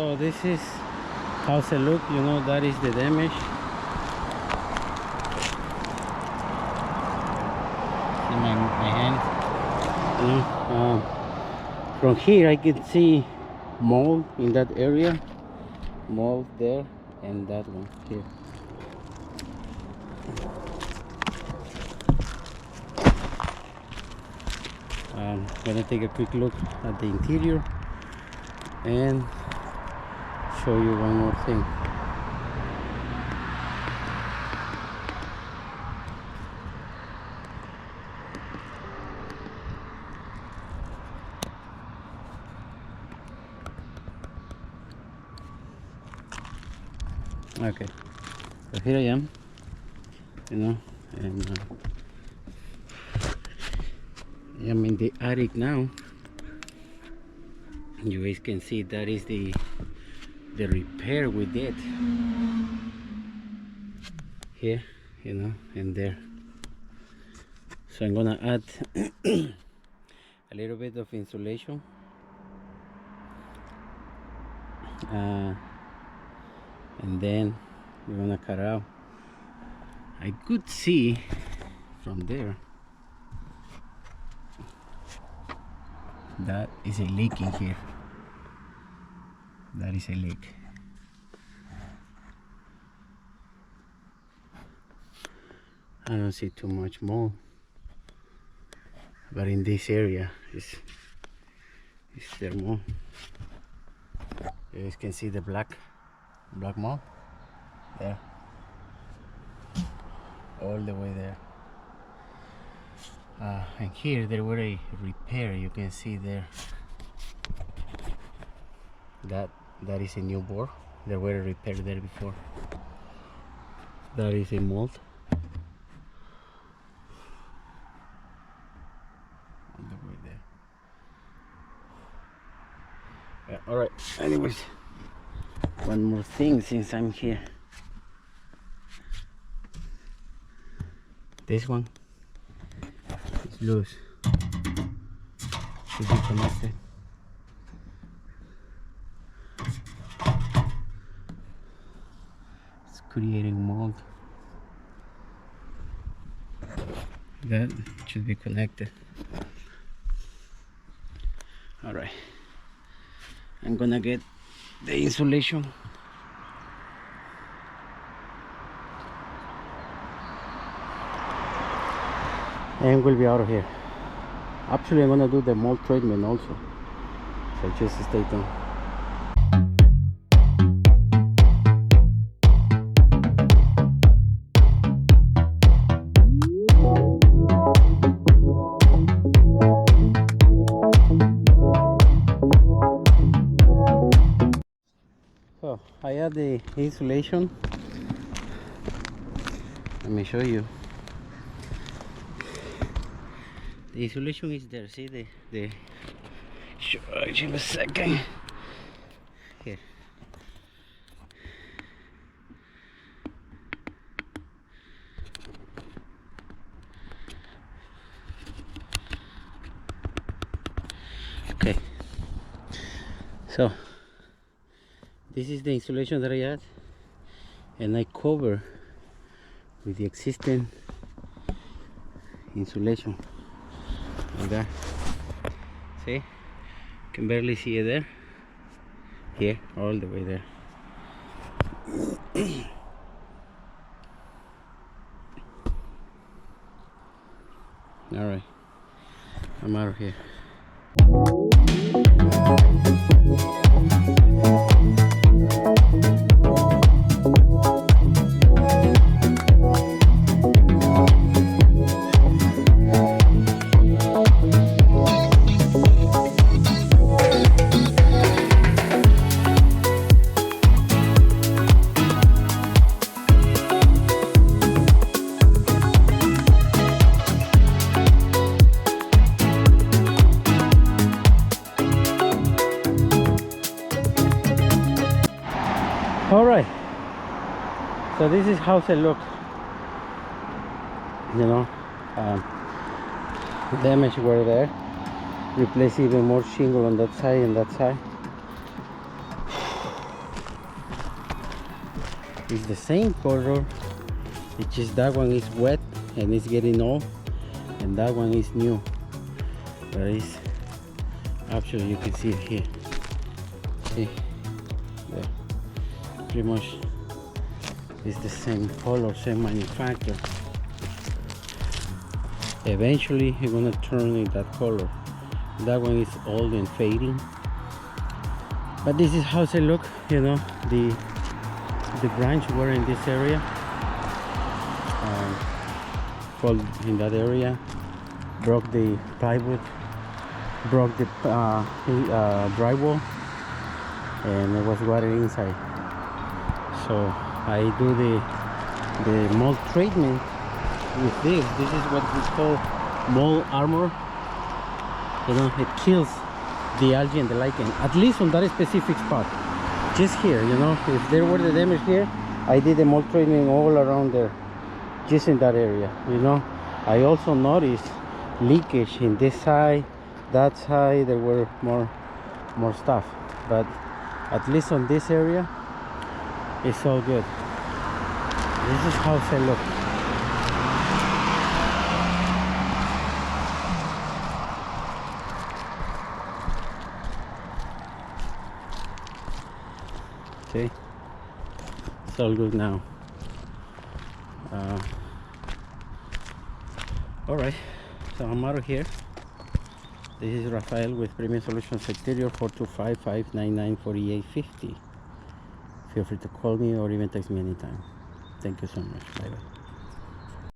So this is how's it look, you know, that is the damage. See my hand, you know, from here I can see mold in that area, mold there, and that one here. I'm gonna take a quick look at the interior and show you one more thing. Okay, so here I am, you know, and I'm in the attic now. You guys can see that is the repair we did here, you know, and there. So I'm gonna add a little bit of insulation, and then we're gonna cut out. I could see from there that is a leak in here. That is a leak. I don't see too much mold, but in this area is there more. You guys can see the black mold there, all the way there. And here there were a repair. You can see there that is a new board. There were a repair there before. That is a mold all the way there. Yeah, all right, anyways, one more thing since I'm here. This one is loose, should be connected. It's creating mold. That should be connected. All right, I'm gonna get the insulation. And we'll be out of here. Actually, I'm gonna do the mold treatment also, so just stay tuned. So I add the insulation. Let me show you. The insulation is there. See the show you in a second. Here. Okay. So this is the insulation that I add, and I cover with the existing insulation. Like that. See, you can barely see it there. Here, all the way there. All right, I'm out of here. All right, so this is how it looks. You know, damage were there. Replace even more shingle on that side and that side. It's the same color, it's just that one is wet and it's getting old, and that one is new. But it's actually, you can see it here. See there, pretty much it's the same color, same manufacturer. Eventually you're gonna turn in that color. That one is old and fading, but this is how they look. You know, the branch were in this area, fall in that area, broke the plywood, broke the drywall, and it was water inside. So I do the mold treatment with this. This is what we call mold armor. You know, it kills the algae and the lichen, at least on that specific spot. Just here, you know, if there were the damage here, I did the mold treatment all around there, just in that area. You know, I also noticed leakage in this side, that side. There were more stuff, but at least on this area it's all good. This is how they look. Okay, it's all good now. All right, so I'm out of here. This is Rafael with Premium Solutions Exterior, 425-599-4850. Feel free to call me or even text me anytime. Thank you so much. Bye bye.